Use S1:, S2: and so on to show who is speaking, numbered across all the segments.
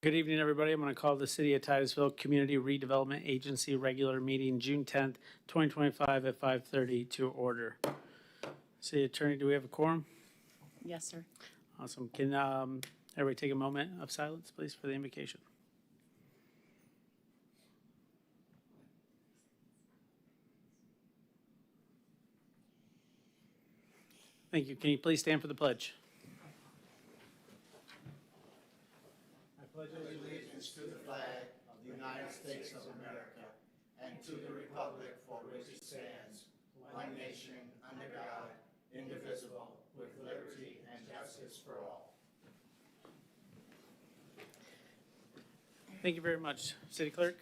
S1: Good evening, everybody. I'm going to call the City of Titusville Community Redevelopment Agency regular meeting June 10th, 2025 at 5:30 to order. City Attorney, do we have a quorum?
S2: Yes, sir.
S1: Awesome. Can everybody take a moment of silence, please, for the invocation? Thank you. Can you please stand for the pledge?
S3: Pledge allegiance to the flag of the United States of America and to the republic for which it stands, one nation, under God, indivisible, with liberty and justice for all.
S1: Thank you very much. City Clerk?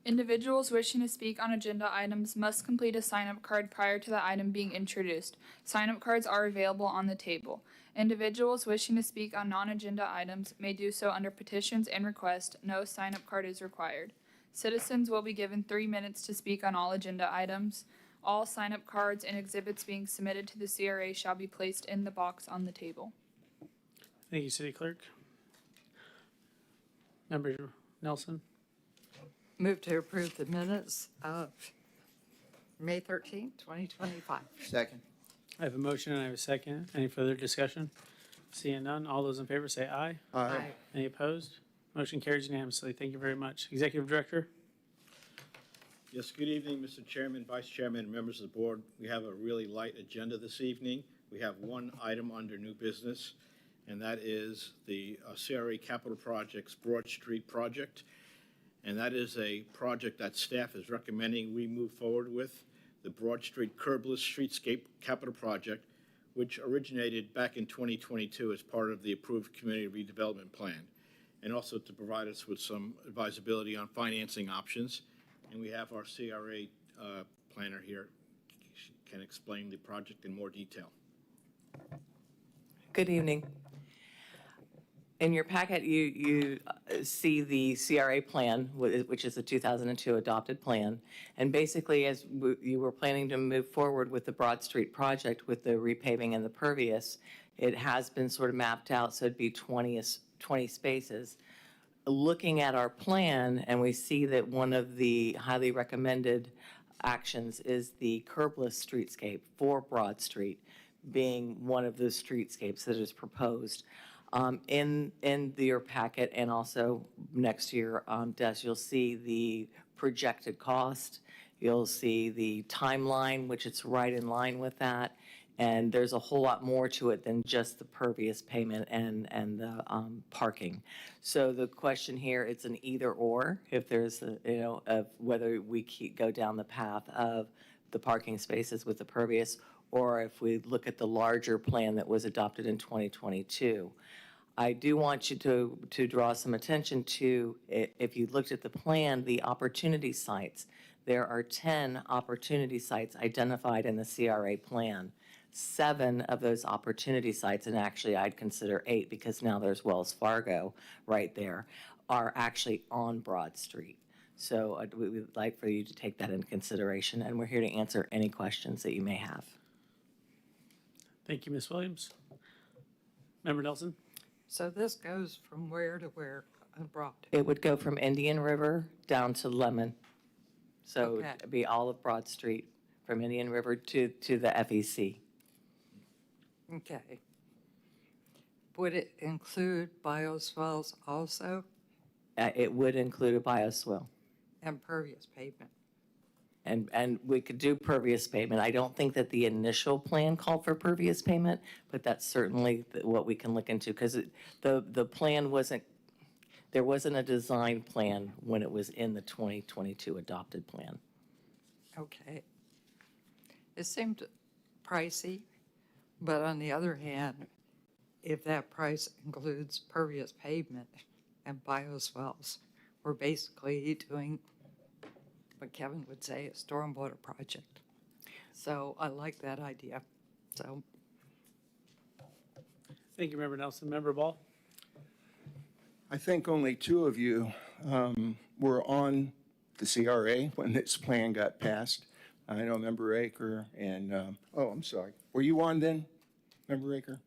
S4: Individuals wishing to speak on agenda items must complete a sign-up card prior to the item being introduced. Sign-up cards are available on the table. Individuals wishing to speak on non-agenda items may do so under petitions and requests. No sign-up card is required. Citizens will be given 3 minutes to speak on all agenda items. All sign-up cards and exhibits being submitted to the CRA shall be placed in the box on the table.
S1: Thank you, City Clerk. Member Nelson?
S5: Move to approve the minutes of May 13th, 2025.
S3: Second.
S1: I have a motion and I have a second. Any further discussion? Seeing none, all those in favor say aye.
S5: Aye.
S1: Any opposed? Motion carries unanimously. Thank you very much. Executive Director?
S6: Yes, good evening, Mr. Chairman, Vice Chairman, and members of the board. We have a really light agenda this evening. We have one item under new business, and that is the CRA Capital Projects Broad Street project. And that is a project that staff is recommending we move forward with, the Broad Street Curbless Streetscape Capital Project, which originated back in 2022 as part of the approved community redevelopment plan, and also to provide us with some advisability on financing options. And we have our CRA planner here, she can explain the project in more detail.
S7: Good evening. In your packet, you see the CRA plan, which is the 2002 adopted plan. And basically, as you were planning to move forward with the Broad Street project with the repaving and the pervious, it has been sort of mapped out, so it'd be 20 spaces. Looking at our plan, and we see that one of the highly recommended actions is the curbless streetscape for Broad Street, being one of those streetscapes that is proposed. In your packet and also next to your desk, you'll see the projected cost. You'll see the timeline, which it's right in line with that. And there's a whole lot more to it than just the pervious payment and the parking. So the question here, it's an either or, if there's, of whether we go down the path of the parking spaces with the pervious, or if we look at the larger plan that was adopted in 2022. I do want you to draw some attention to, if you looked at the plan, the opportunity sites. There are 10 opportunity sites identified in the CRA plan. 7 of those opportunity sites, and actually I'd consider 8 because now there's Wells Fargo right there, are actually on Broad Street. So we would like for you to take that into consideration, and we're here to answer any questions that you may have.
S1: Thank you, Ms. Williams. Member Nelson?
S5: So this goes from where to where abroad?
S7: It would go from Indian River down to Lemon. So
S5: Okay.
S7: it'd be all of Broad Street from Indian River to the FEC.
S5: Okay. Would it include bioswales also
S7: It would include a bioswale.
S5: and pervious pavement?
S7: And we could do pervious pavement. I don't think that the initial plan called for pervious pavement, but that's certainly what we can look into, because the plan wasn't, there wasn't a design plan when it was in the 2022 adopted plan.
S5: Okay. It seemed pricey, but on the other hand, if that price includes pervious pavement and bioswales, we're basically doing what Kevin would say, a stormwater project. So I like that idea. So
S1: Thank you, Member Nelson. Member Ball?
S8: I think only 2 of you were on the CRA when this plan got passed. I know Member Aker and, oh, I'm sorry. Were you on then, Member Aker?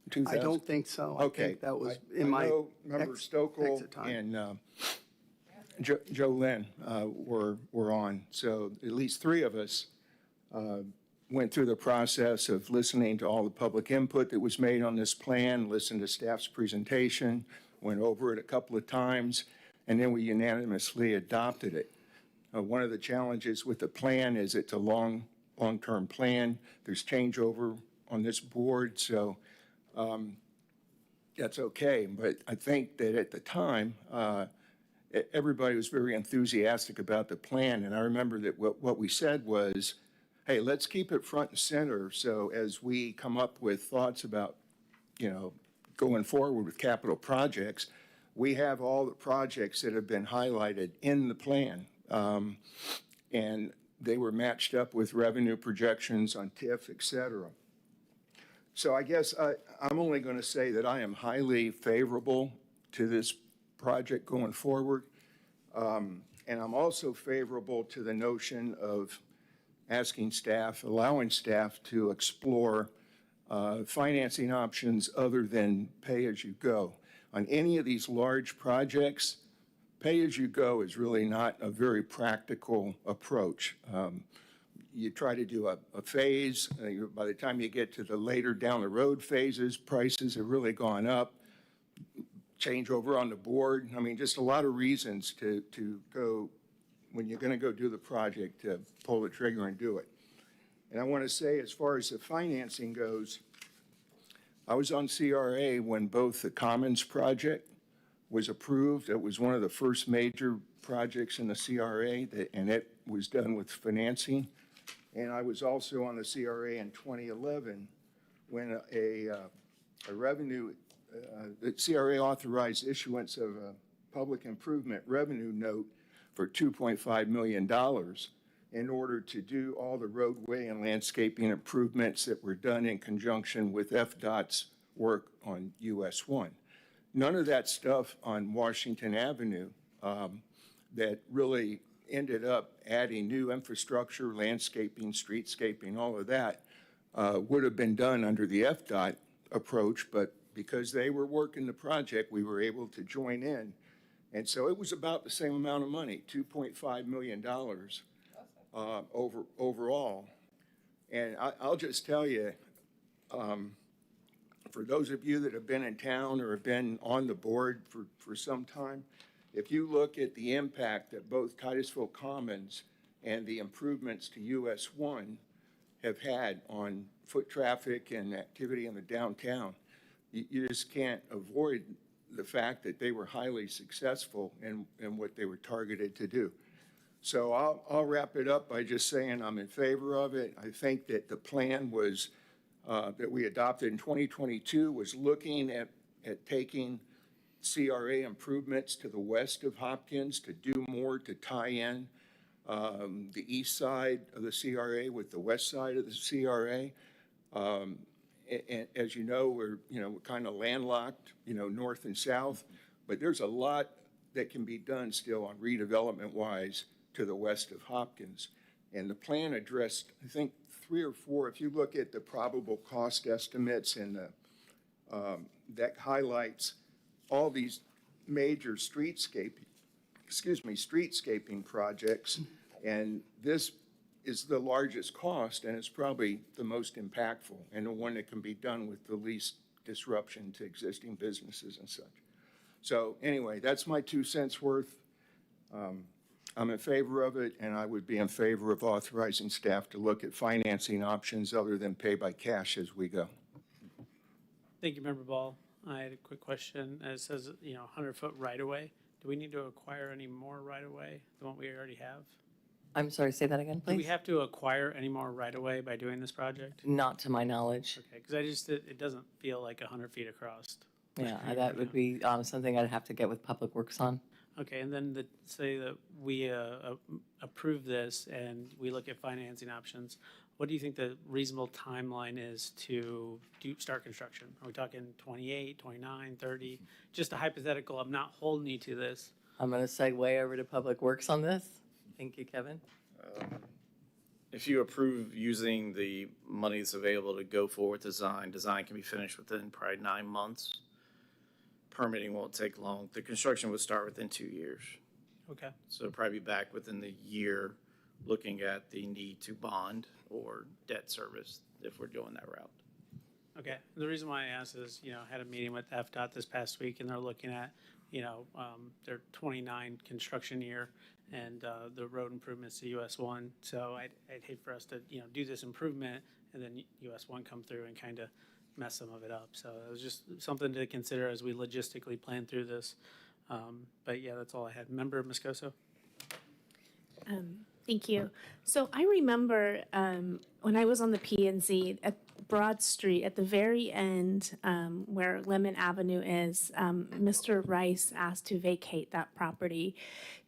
S8: in 2000?
S2: I don't think so. I
S8: Okay.
S2: think that was
S8: I
S2: in my
S8: know Member Stokel
S2: exit time.
S8: and Joe Lynn were on. So at least three of us went through the process of listening to all the public input that was made on this plan, listened to staff's presentation, went over it a couple of times, and then we unanimously adopted it. One of the challenges with the plan is it's a long-term plan. There's changeover on this board, so that's okay. But I think that at the time, everybody was very enthusiastic about the plan. And I remember that what we said was, hey, let's keep it front and center. So as we come up with thoughts about, going forward with capital projects, we have all the projects that have been highlighted in the plan. And they were matched up with revenue projections on TIF, et cetera. So I guess I'm only going to say that I am highly favorable to this project going forward. And I'm also favorable to the notion of allowing staff to explore financing options other than pay-as-you-go. On any of these large projects, pay-as-you-go is really not a very practical approach. You try to do a phase, by the time you get to the later down the road phases, prices have really gone up, change over on the board. I mean, just a lot of reasons to go, when you're going to go do the project, to pull the trigger and do it. And I want to say, as far as the financing goes, I was on CRA when both the Commons project was approved. It was one of the first major projects in the CRA, and it was done with financing. And I was also on the CRA in 2011 when the CRA authorized issuance of a public improvement revenue note for $2.5 million in order to do all the roadway and landscaping improvements that were done in conjunction with FDOT's work on US 1. None of that stuff on Washington Avenue that really ended up adding new infrastructure, landscaping, streetscaping, all of that would have been done under the FDOT approach, but because they were working the project, we were able to join in. And so it was about the same amount of money, $2.5 million overall. And I'll just tell you, for those of you that have been in town or have been on the board for some time, if you look at the impact that both Titusville Commons and the improvements to US 1 have had on foot traffic and activity in the downtown, you just can't avoid the fact that they were highly successful in what they were targeted to do. So I'll wrap it up by just saying I'm in favor of it. I think that the plan was that we adopted in 2022 was looking at taking CRA improvements to the west of Hopkins to do more to tie in the east side of the CRA with the west side of the CRA. And as you know, we're kind of landlocked, north and south, but there's a lot that can be done still on redevelopment wise to the west of Hopkins. And the plan addressed, I think, 3 or 4, if you look at the probable cost estimates and that highlights all these major streetscaping projects. And this is the largest cost, and it's probably the most impactful and the one that can be done with the least disruption to existing businesses and such. So anyway, that's my 2 cents worth. I'm in favor of it, and I would be in favor of authorizing staff to look at financing options other than pay by cash as we go.
S1: Thank you, Member Ball. I had a quick question. It says, 100-foot right-of-way. Do we need to acquire any more right-of-way than what we already have?
S7: I'm sorry, say that again,
S1: Do we
S7: please?
S1: have to acquire any more right-of-way by doing this project?
S7: Not to my knowledge.
S1: Okay, because it doesn't feel like 100 feet across.
S7: Yeah, that would be something I'd have to get with Public Works on.
S1: Okay, and then say that we approve this and we look at financing options. What do you think the reasonable timeline is to start construction? Are we talking 28, 29, 30? Just a hypothetical. I'm not holding you to this.
S7: I'm going to segue over to Public Works on this. Thank you, Kevin.
S2: if you approve using the money that's available to go forward with design can be finished within probably 9 months. Permitting won't take long. The construction would start within 2 years.
S1: Okay.
S2: So probably be back within the year, looking at the need to bond or debt service if we're going that route.
S1: Okay. The reason why I asked is, I had a meeting with FDOT this past week, and they're looking at, their 29 construction year and the road improvements to US 1. So I'd hate for us to, do this improvement and then US 1 come through and kind of mess some of it up. So it was just something to consider as we logistically plan through this. But yeah, that's all I had. Member Moscoso?
S9: Thank you. So I remember when I was on the PNC at Broad Street, at the very end where Lemon Avenue is, Mr. Rice asked to vacate that property.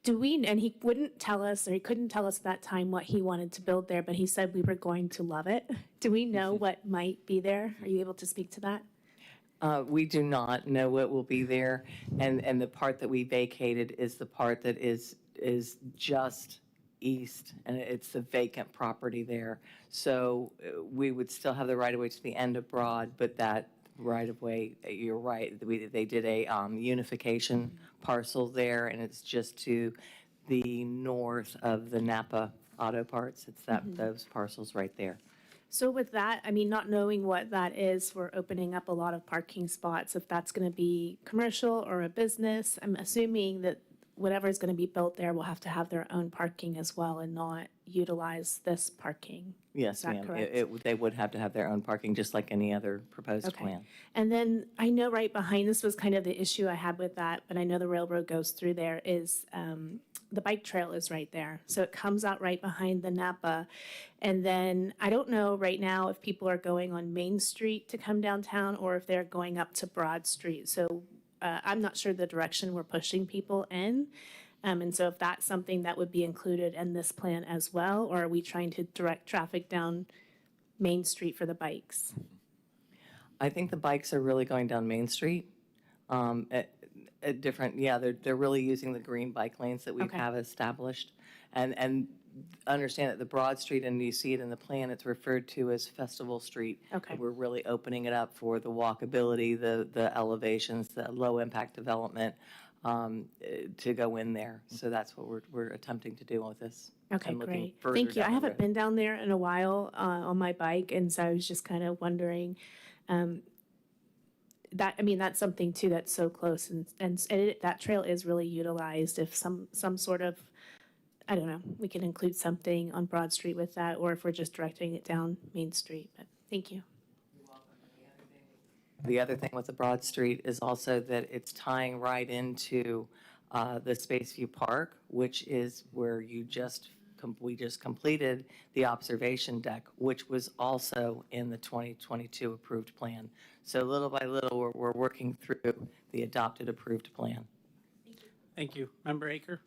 S9: And he wouldn't tell us, or he couldn't tell us at that time what he wanted to build there, but he said we were going to love it. Do we know what might be there? Are you able to speak to that?
S7: We do not know what will be there, and the part that we vacated is the part that is just east, and it's the vacant property there. So we would still have the right-of-way to the end of Broad, but that right-of-way, you're right, they did a unification parcel there, and it's just to the north of the Napa Auto Parts. It's those parcels right there.
S9: So with that, I mean, not knowing what that is, we're opening up a lot of parking spots. If that's going to be commercial or a business, I'm assuming that whatever is going to be built there will have to have their own parking as well and not utilize this parking.
S7: Yes,
S9: Is that
S7: ma'am.
S9: correct?
S7: They would have to have their own parking, just like any other proposed
S9: Okay.
S7: plan.
S9: And then I know right behind this was kind of the issue I had with that, but I know the railroad goes through there, is the bike trail is right there. So it comes out right behind the Napa. And then I don't know right now if people are going on Main Street to come downtown or if they're going up to Broad Street. So I'm not sure the direction we're pushing people in. And so if that's something that would be included in this plan as well, or are we trying to direct traffic down Main Street for the bikes?
S7: I think the bikes are really going down Main Street. At different, yeah, they're really using the green bike lanes that we
S9: Okay.
S7: have established. And understand that the Broad Street, and you see it in the plan, it's referred to as Festival Street.
S9: Okay.
S7: We're really opening it up for the walkability, the elevations, the low-impact development to go in there. So that's what we're attempting to do with this.
S9: Okay,
S7: and looking
S9: great.
S7: further
S9: Thank you. I
S7: down the
S9: haven't
S7: road.
S9: been down there in a while on my bike, and so I was just kind of wondering, that's something too that's so close, and that trail is really utilized. If some sort of, I don't know, we can include something on Broad Street with that, or if we're just directing it down Main Street. But thank you.
S7: The other thing with the Broad Street is also that it's tying right into the Spaceview Park, which is where we just completed the observation deck, which was also in the 2022 approved plan. So little by little, we're working through the adopted approved plan.
S1: Thank you. Member Aker?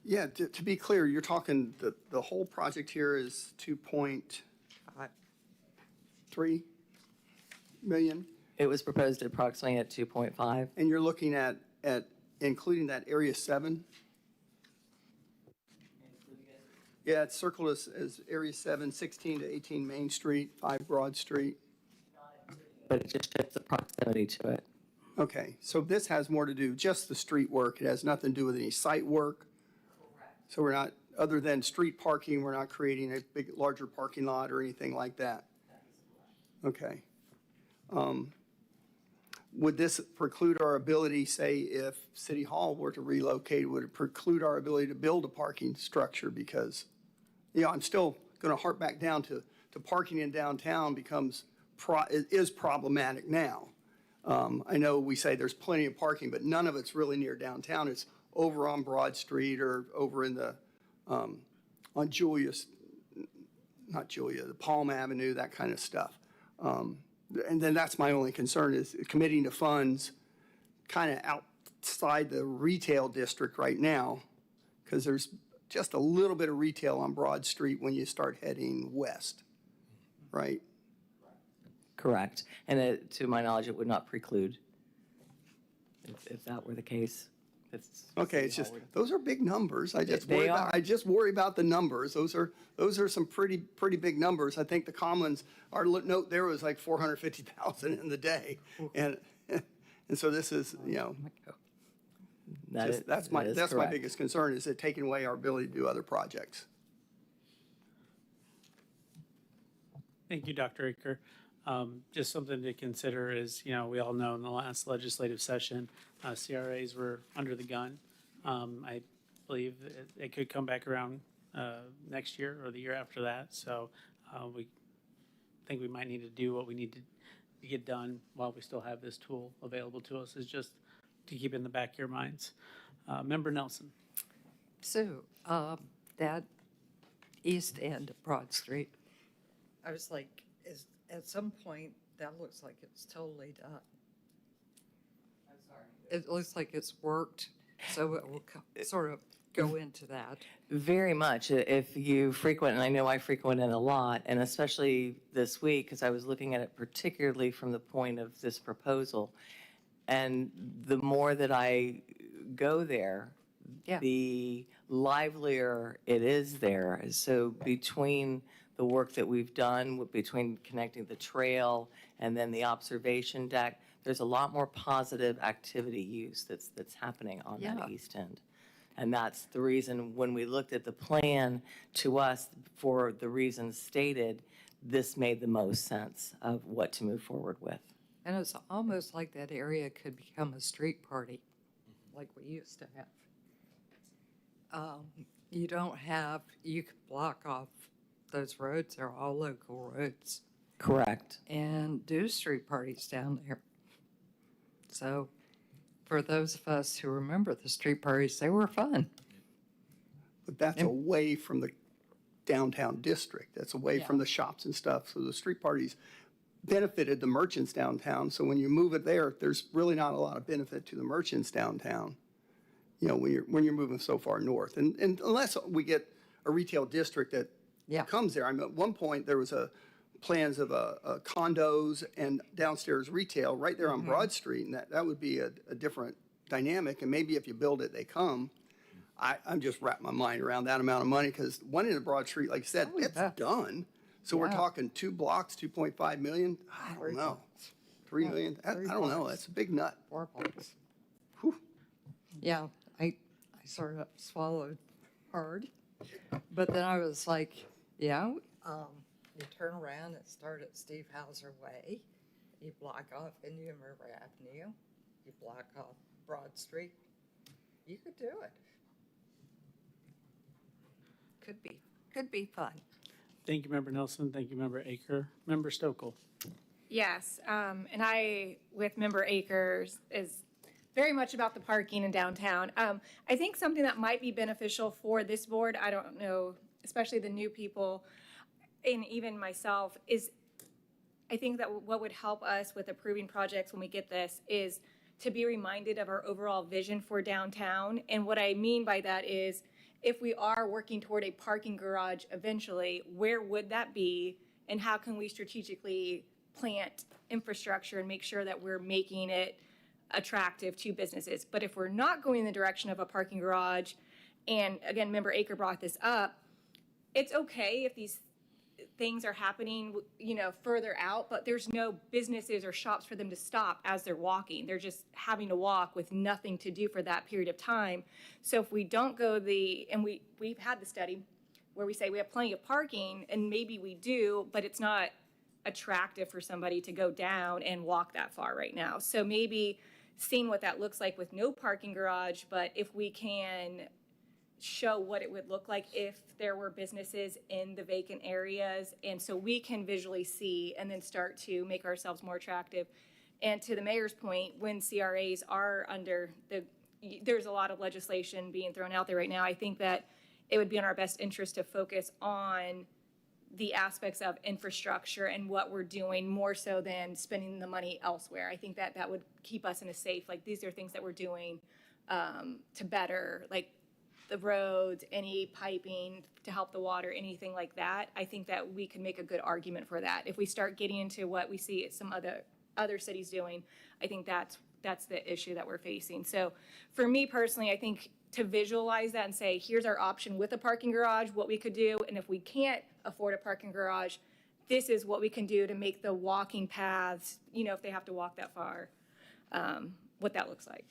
S10: Yeah, to be clear, you're talking, the whole project here is 2.3 million?
S7: It was proposed approximately at 2.5.
S10: And you're looking at including that Area 7? Yeah, it's circled as Area 7, 16 to 18 Main Street, 5 Broad Street.
S7: But it just shows the proximity to it.
S10: Okay, so this has more to do, just the street work. It has nothing to do with any site work? So we're not, other than street parking, we're not creating a larger parking lot or anything like that? Okay. Would this preclude our ability, say, if City Hall were to relocate, would it preclude our ability to build a parking structure? Because, I'm still going to harp back down to parking in downtown is problematic now. I know we say there's plenty of parking, but none of it's really near downtown. It's over on Broad Street or over in the, on the Palm Avenue, that kind of stuff. And then that's my only concern is committing to funds kind of outside the retail district right now, because there's just a little bit of retail on Broad Street when you start heading west, right?
S7: Correct. And to my knowledge, it would not preclude if that were the case.
S10: Okay, it's just, those are big numbers. I just
S7: They
S10: worry
S7: are.
S10: I just worry about the numbers. Those are some pretty big numbers. I think the Commons, our note there was like 450,000 in the day. And so this is, that's my
S7: correct.
S10: biggest concern, is it taking away our ability to do other projects.
S1: Thank you, Dr. Aker. Just something to consider is, we all know in the last legislative session, CRAs were under the gun. I believe it could come back around next year or the year after that. So we think we might need to do what we need to get done while we still have this tool available to us, is just to keep in the back of your minds. Member Nelson.
S5: So, that east end of Broad Street, I was like, at some point, that looks like it's totally done. I'm sorry. It looks like it's worked, so it will sort of go into that.
S7: Very much. If you frequent, and I know I frequent it a lot, and especially this week, because I was looking at it particularly from the point of this proposal, and the more that I go there,
S5: Yeah.
S7: the livelier it is there. So between the work that we've done, between connecting the trail and then the observation deck, there's a lot more positive activity use that's happening on
S5: Yeah.
S7: that east end. And that's the reason, when we looked at the plan, to us, for the reasons stated, this made the most sense of what to move forward with.
S5: And it's almost like that area could become a street party, like we used to have. You could block off those roads, they're all local roads,
S7: Correct.
S5: and do street parties down there. So for those of us who remember the street parties, they were fun.
S10: But that's away from the downtown district. That's away from the shops and stuff. So the street parties benefited the merchants downtown. So when you move it there, there's really not a lot of benefit to the merchants downtown, when you're moving so far north. And unless we get a retail district that comes there. I mean, at one point, there was plans of condos and downstairs retail right there on Broad Street, and that would be a different dynamic. And maybe if you build it, they come. I'm just wrapping my mind around that amount of money, because one end of Broad Street, like I said, it's done. So we're talking 2 blocks, 2.5 million. I don't know. 3 million. I don't know. That's a big nut.
S5: 4 blocks.
S10: Whew.
S5: Yeah, I sort of swallowed hard. But then I was like, you turn around and start at Steve Hauser Way. You block off Indian River Avenue. You block off Broad Street. You could do it. Could be fun.
S1: Thank you, Member Nelson. Thank you, Member Aker. Member Stokel.
S11: Yes, and I, with Member Akers, is very much about the parking in downtown. I think something that might be beneficial for this board, I don't know, especially the new people, and even myself, is I think that what would help us with approving projects when we get this is to be reminded of our overall vision for downtown. And what I mean by that is, if we are working toward a parking garage eventually, where would that be? And how can we strategically plant infrastructure and make sure that we're making it attractive to businesses? But if we're not going in the direction of a parking garage, and again, Member Aker brought this up, it's okay if these things are happening, further out, but there's no businesses or shops for them to stop as they're walking. They're just having to walk with nothing to do for that period of time. So if we don't go and we've had the study where we say we have plenty of parking, and maybe we do, but it's not attractive for somebody to go down and walk that far right now. So maybe seeing what that looks like with no parking garage, but if we can show what it would look like if there were businesses in the vacant areas, and so we can visually see and then start to make ourselves more attractive. And to the mayor's point, when CRAs are there's a lot of legislation being thrown out there right now, I think that it would be in our best interest to focus on the aspects of infrastructure and what we're doing more so than spending the money elsewhere. I think that would keep us in a safe, these are things that we're doing to better, the roads, any piping to help the water, anything like that. I think that we can make a good argument for that. If we start getting into what we see some other cities doing, I think that's that's the issue that we're facing. So for me personally, I think to visualize that and say, here's our option with a parking garage, what we could do, and if we can't afford a parking garage, this is what we can do to make the walking paths, if they have to walk that far, what that looks like.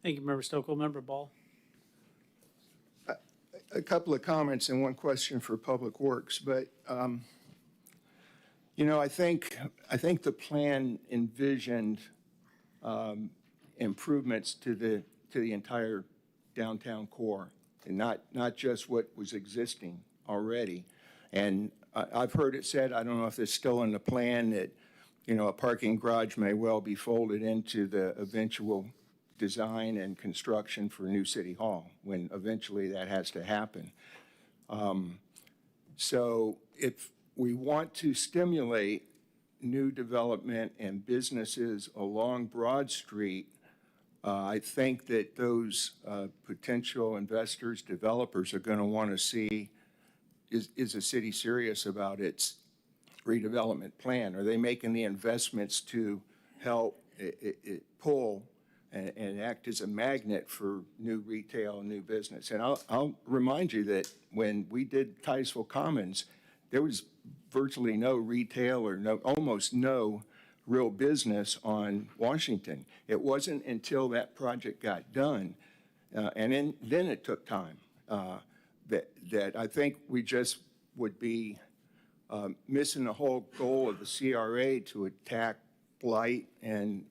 S1: Thank you, Member Stokel. Member Ball?
S8: A couple of comments and one question for Public Works, but, I think the plan envisioned improvements to the entire downtown core, and not just what was existing already. And I've heard it said, I don't know if it's still in the plan, that, a parking garage may well be folded into the eventual design and construction for new City Hall, when eventually that has to happen. So if we want to stimulate new development and businesses along Broad Street, I think that those potential investors, developers are going to want to see, is the city serious about its redevelopment plan? Are they making the investments to help it pull and act as a magnet for new retail and new business? And I'll remind you that when we did Titusville Commons, there was virtually no retail or almost no real business on Washington. It wasn't until that project got done, and then it took time, that I think we just would be missing the whole goal of the CRA to attack blight and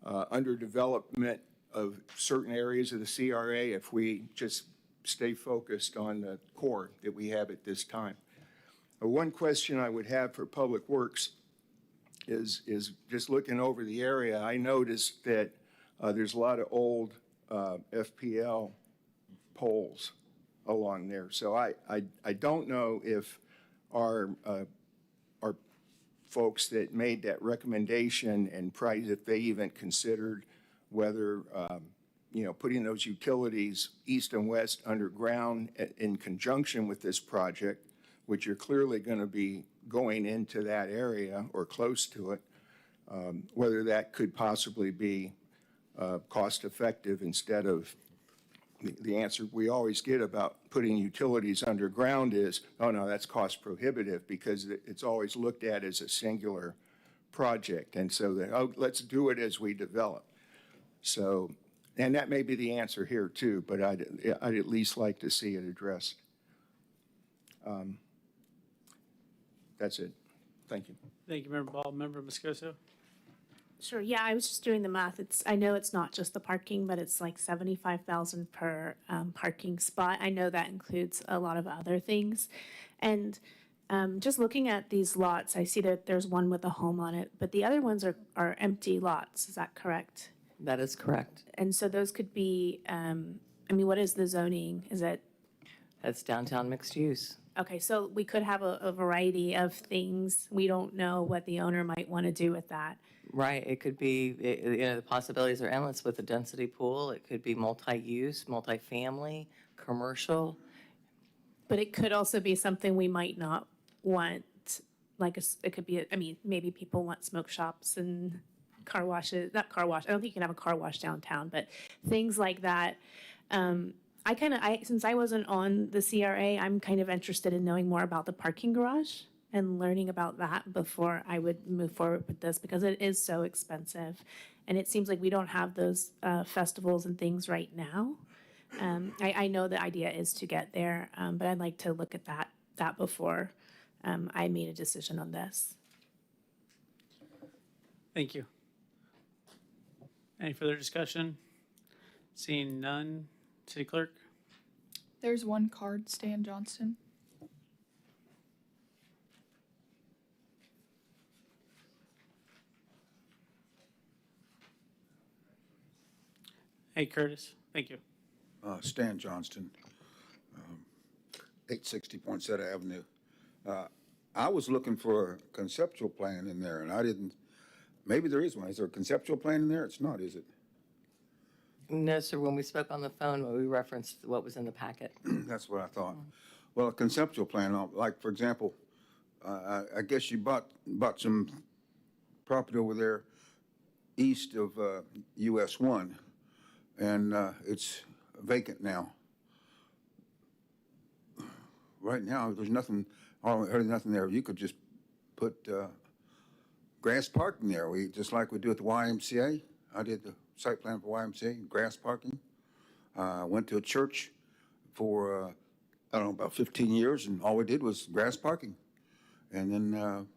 S8: underdevelopment of certain areas of the CRA if we just stay focused on the core that we have at this time. One question I would have for Public Works is just looking over the area, I noticed that there's a lot of old FPL poles along there. So I don't know if our folks that made that recommendation and price, if they even considered whether, putting those utilities east and west underground in conjunction with this project, which are clearly going to be going into that area or close to it, whether that could possibly be cost effective instead of the answer we always get about putting utilities underground is, oh no, that's cost prohibitive, because it's always looked at as a singular project. And so that, oh, let's do it as we develop. So, and that may be the answer here too, but I'd at least like to see it addressed. That's it. Thank you.
S1: Thank you, Member Ball. Member Moscoso?
S9: Sure, yeah, I was just doing the math. I know it's not just the parking, but it's like 75,000 per parking spot. I know that includes a lot of other things. And just looking at these lots, I see that there's one with a home on it, but the other ones are empty lots. Is that correct?
S7: That is correct.
S9: And so those could be, what is the zoning? Is it?
S7: That's downtown mixed use.
S9: Okay, so we could have a variety of things. We don't know what the owner might want to do with that.
S7: Right, it could be, the possibilities are endless with a density pool. It could be multi-use, multi-family, commercial.
S9: But it could also be something we might not want, like it could be, maybe people want smoke shops and car washes, not car wash. I don't think you can have a car wash downtown, but things like that. Since I wasn't on the CRA, I'm kind of interested in knowing more about the parking garage and learning about that before I would move forward with this, because it is so expensive. And it seems like we don't have those festivals and things right now. I know the idea is to get there, but I'd like to look at that before I made a decision on this.
S1: Thank you. Any further discussion? Seeing none. City Clerk?
S4: There's one card, Stan Johnston.
S1: Hey, Curtis. Thank you.
S12: Stan Johnston, 860 Poinsettia Avenue. I was looking for a conceptual plan in there, and I didn't. Maybe there is one. Is there a conceptual plan in there? It's not, is it?
S7: No, sir, when we spoke on the phone, we referenced what was in the packet.
S12: That's what I thought. Well, a conceptual plan, like, for example, I guess you bought some property over there east of US 1, and it's vacant now. Right now, there's nothing, I heard nothing there. You could just put grass parking there. Just like we do at the YMCA. I did the site plan for YMCA, grass parking. Went to a church for, I don't know, about 15 years, and all we did was grass parking. And then,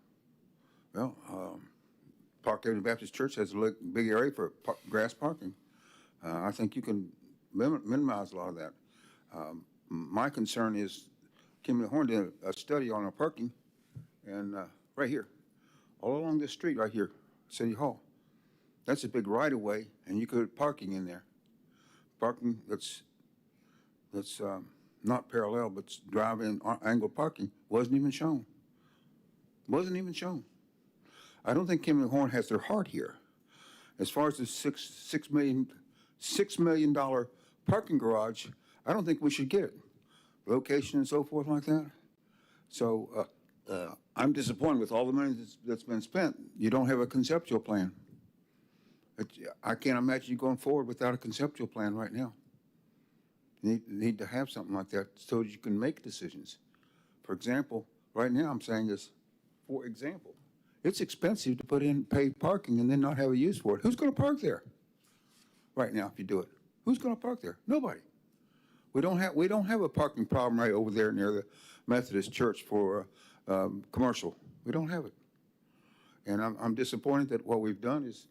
S12: Park Avenue Baptist Church has a big area for grass parking. I think you can minimize a lot of that. My concern is Kimberly Horn did a study on our parking, and right here, all along this street right here, City Hall. That's a big right-of-way, and you could put parking in there. Parking that's not parallel, but drive-in angle parking wasn't even shown. Wasn't even shown. I don't think Kimberly Horn has their heart here. As far as the $6 million parking garage, I don't think we should get it. Location and so forth like that. So I'm disappointed with all the money that's been spent. You don't have a conceptual plan. I can't imagine you going forward without a conceptual plan right now. You need to have something like that so that you can make decisions. For example, right now I'm saying this, for example, it's expensive to put in paid parking and then not have a use for it. Who's going to park there right now if you do it? Who's going to park there? Nobody. We don't have a parking problem right over there near the Methodist Church for commercial. We don't have it. And I'm disappointed that what we've done is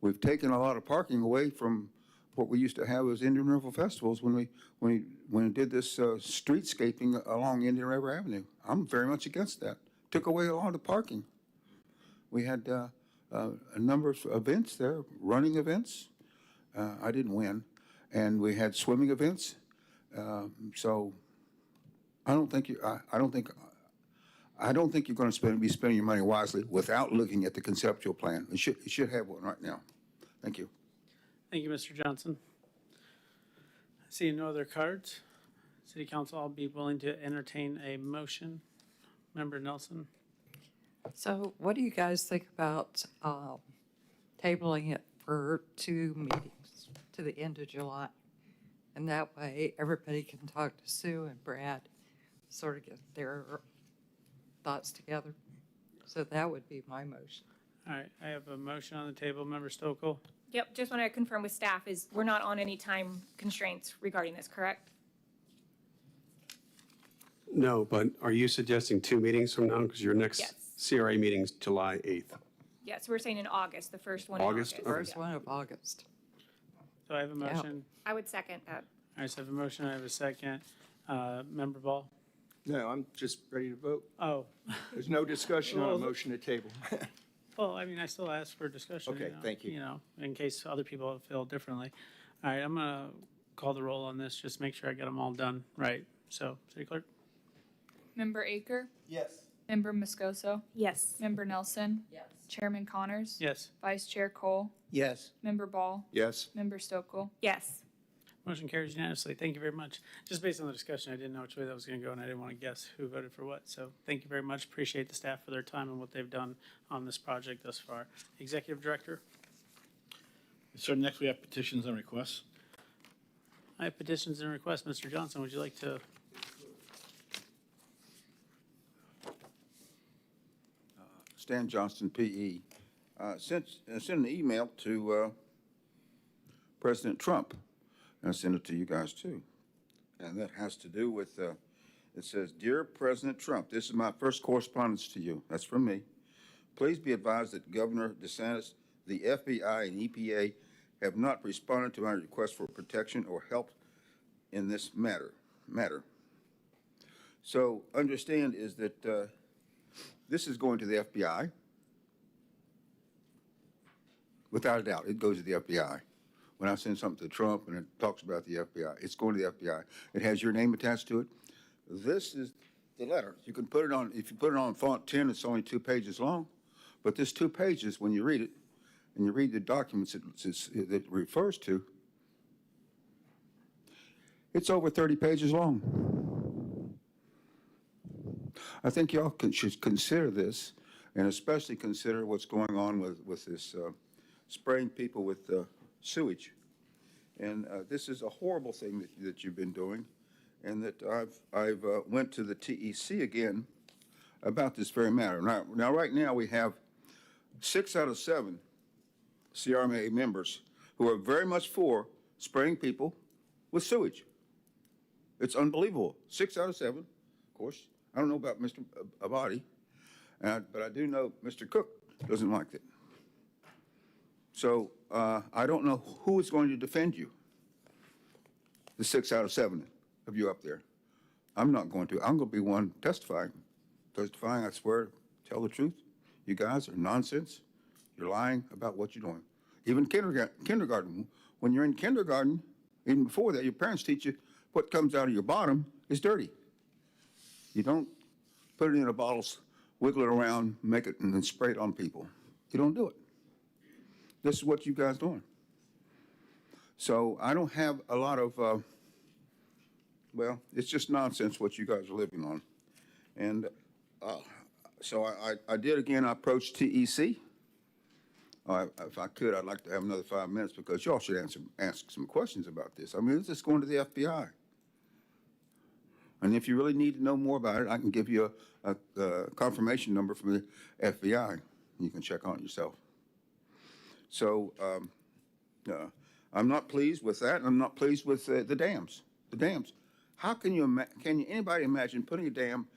S12: we've taken a lot of parking away from what we used to have as Indian River festivals when we did this streetscaping along Indian River Avenue. I'm very much against that. Took away a lot of the parking. We had a number of events there, running events. I didn't win, and we had swimming events. So I don't think you're going to be spending your money wisely without looking at the conceptual plan. You should have one right now. Thank you.
S1: Thank you, Mr. Johnson. Seeing no other cards, City Council, I'll be willing to entertain a motion. Member Nelson?
S5: So what do you guys think about tabling it for 2 meetings to the end of July? And that way, everybody can talk to Sue and Brad, sort of get their thoughts together. So that would be my motion.
S1: All right, I have a motion on the table. Member Stokel?
S11: Yep, just want to confirm with staff is we're not on any time constraints regarding this, correct?
S13: No, but are you suggesting 2 meetings from now? Because your next
S11: Yes.
S13: CRA meeting's July 8th.
S11: Yes, we're saying in August, the first one
S13: August?
S11: in
S13: Okay.
S11: August.
S5: First one of August.
S1: So I have a motion.
S11: I would second that.
S1: All right, so I have a motion, I have a second. Member Ball?
S8: No, I'm just ready to vote.
S1: Oh,
S8: There's no discussion on a
S1: Well,
S8: motion to table.
S1: well, I mean, I still ask for discussion.
S8: Okay, thank you.
S1: You know, in case other people feel differently. All right, I'm gonna call the roll on this, just make sure I get them all done right. So, City Clerk?
S4: Member Aker?
S3: Yes.
S4: Member Moscoso?
S9: Yes.
S4: Member Nelson? Yes. Chairman Connors?
S1: Yes.
S4: Vice Chair Cole?
S3: Yes.
S4: Member Ball?
S8: Yes.
S4: Member Stokel?
S11: Yes.
S1: Motion carries unanimously. Thank you very much. Just based on the discussion, I didn't know which way that was going to go, and I didn't want to guess who voted for what. So thank you very much. Appreciate the staff for their time and what they've done on this project thus far. Executive Director?
S6: So next we have petitions and requests.
S1: I have petitions and requests. Mr. Johnson, would you like to?
S12: Stan Johnston, PE, sent an email to President Trump, and I sent it to you guys too. And that has to do with, it says, "Dear President Trump, this is my first correspondence to you." That's from me. "Please be advised that Governor DeSantis, the FBI, and EPA have not responded to my request for protection or help in this matter. So understand is that this is going to the FBI. Without a doubt, it goes to the FBI. When I send something to Trump and it talks about the FBI, it's going to the FBI. It has your name attached to it. This is the letter. You can put it on, if you put it on font 10, it's only 2 pages long. But this 2 pages, when you read it, and you read the documents it refers to, it's over 30 pages long. I think y'all should consider this and especially consider what's going on with this spraying people with sewage. And this is a horrible thing that you've been doing, and that I've went to the TEC again about this very matter. Now, right now, we have 6 out of 7 CRMA members who are very much for spraying people with sewage. It's unbelievable. 6 out of 7, of course. I don't know about Mr. Abadi, but I do know Mr. Cook doesn't like it. So I don't know who is going to defend you, the 6 out of 7 of you up there. I'm not going to. I'm going to be one testifying. I swear, tell the truth. You guys are nonsense. You're lying about what you're doing. Even kindergarten. When you're in kindergarten, even before that, your parents teach you what comes out of your bottom is dirty. You don't put it in a bottle, wiggle it around, make it, and then spray it on people. You don't do it. This is what you guys doing. So I don't have a lot of, well, it's just nonsense what you guys are living on. And so I did again, I approached TEC. If I could, I'd like to have another 5 minutes because y'all should ask some questions about this. I mean, it's just going to the FBI. And if you really need to know more about it, I can give you a confirmation number from the FBI. You can check on it yourself. So I'm not pleased with that, and I'm not pleased with the dams. The dams. How can anybody imagine putting a dam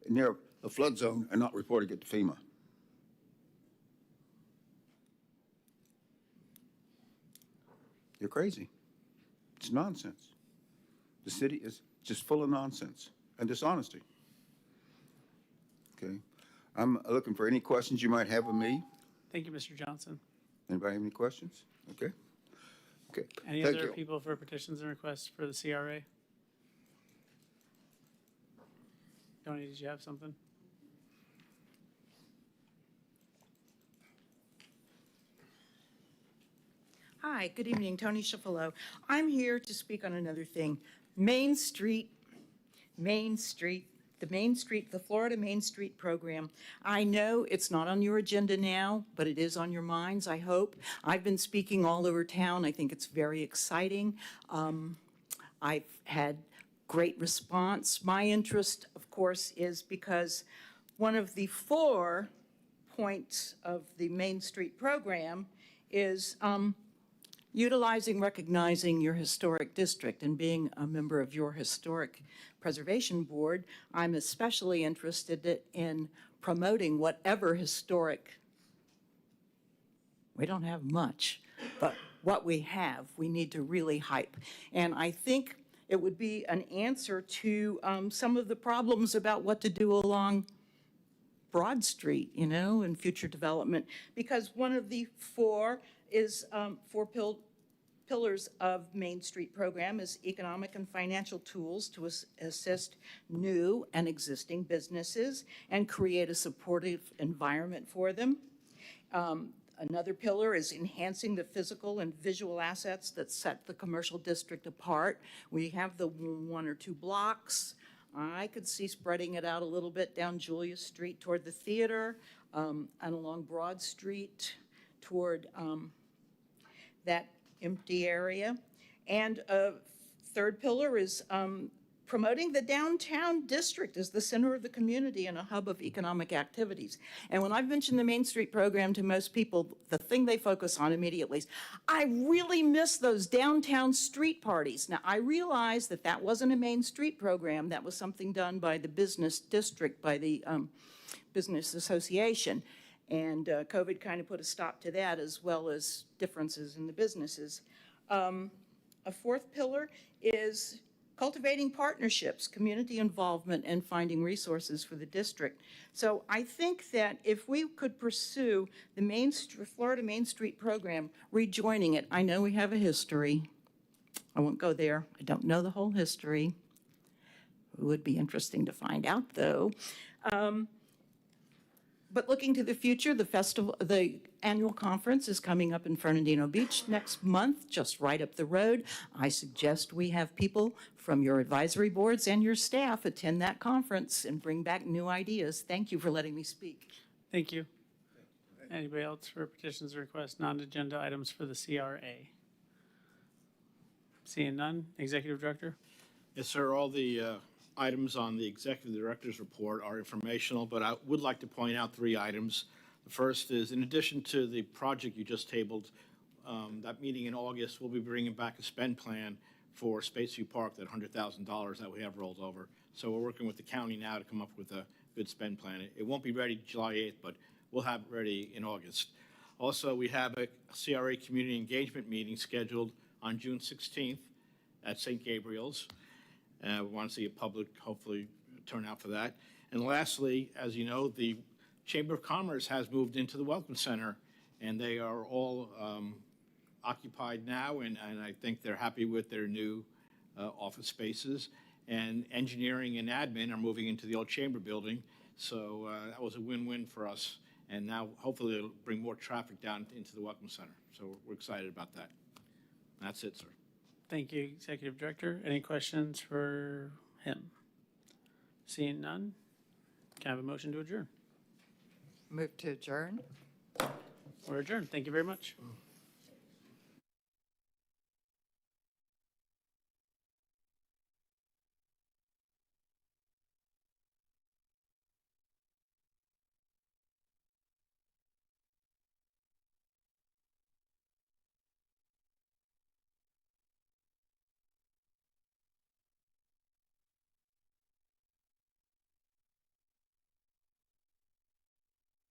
S12: near a flood zone and not reporting it to FEMA? You're crazy. It's nonsense. The city is just full of nonsense and dishonesty. Okay. I'm looking for any questions you might have of me.
S1: Thank you, Mr. Johnson.
S12: Anybody have any questions? Okay. Okay.
S1: Any
S12: Thank
S1: other
S12: you.
S1: people for petitions and requests for the CRA? Tony, did you have something?
S14: Hi, good evening, Tony Schifolo. I'm here to speak on another thing. Main Street, the Florida Main Street program. I know it's not on your agenda now, but it is on your minds, I hope. I've been speaking all over town. I think it's very exciting. I've had great response. My interest, of course, is because one of the 4 points of the Main Street program is utilizing, recognizing your historic district, and being a member of your historic preservation board, I'm especially interested in promoting whatever historic, we don't have much, but what we have, we need to really hype. And I think it would be an answer to some of the problems about what to do along Broad Street, you know, in future development, because one of the 4 is 4 pillars of Main Street program is economic and financial tools to assist new and existing businesses and create a supportive environment for them. Another pillar is enhancing the physical and visual assets that set the commercial district apart. We have the 1 or 2 blocks. I could see spreading it out a little bit down Julia Street toward the theater and along Broad Street toward that empty area. And a 3rd pillar is promoting the downtown district as the center of the community and a hub of economic activities. And when I've mentioned the Main Street program to most people, the thing they focus on immediately is, I really miss those downtown street parties. Now, I realize that that wasn't a Main Street program. That was something done by the business district, by the business association. And COVID kind of put a stop to that, as well as differences in the businesses. A 4th pillar is cultivating partnerships, community involvement, and finding resources for the district. So I think that if we could pursue the Florida Main Street program, rejoining it, I know we have a history. I won't go there. I don't know the whole history. It would be interesting to find out, though. But looking to the future, the annual conference is coming up in Fernandino Beach next month, just right up the road. I suggest we have people from your advisory boards and your staff attend that conference and bring back new ideas. Thank you for letting me speak.
S1: Thank you. Anybody else for petitions or requests, non-agenda items for the CRA? Seeing none, Executive Director?
S6: Yes, sir, all the items on the Executive Director's report are informational, but I would like to point out 3 items. The first is, in addition to the project you just tabled, that meeting in August, we'll be bringing back a spend plan for Spaceview Park, that $100,000 that we have rolled over. So we're working with the county now to come up with a good spend plan. It won't be ready July 8th, but we'll have it ready in August. Also, we have a CRA community engagement meeting scheduled on June 16th at St. Gabriel's. We want to see a public, hopefully, turnout for that. And lastly, as you know, the Chamber of Commerce has moved into the Welcome Center, and they are all occupied now, and I think they're happy with their new office spaces. And engineering and admin are moving into the old Chamber building, so that was a win-win for us. And now, hopefully, it'll bring more traffic down into the Welcome Center. So we're excited about that. That's it, sir.
S1: Thank you, Executive Director. Any questions for him? Seeing none, can I have a motion to adjourn?
S5: Move to adjourn?
S1: We're adjourned. Thank you very much.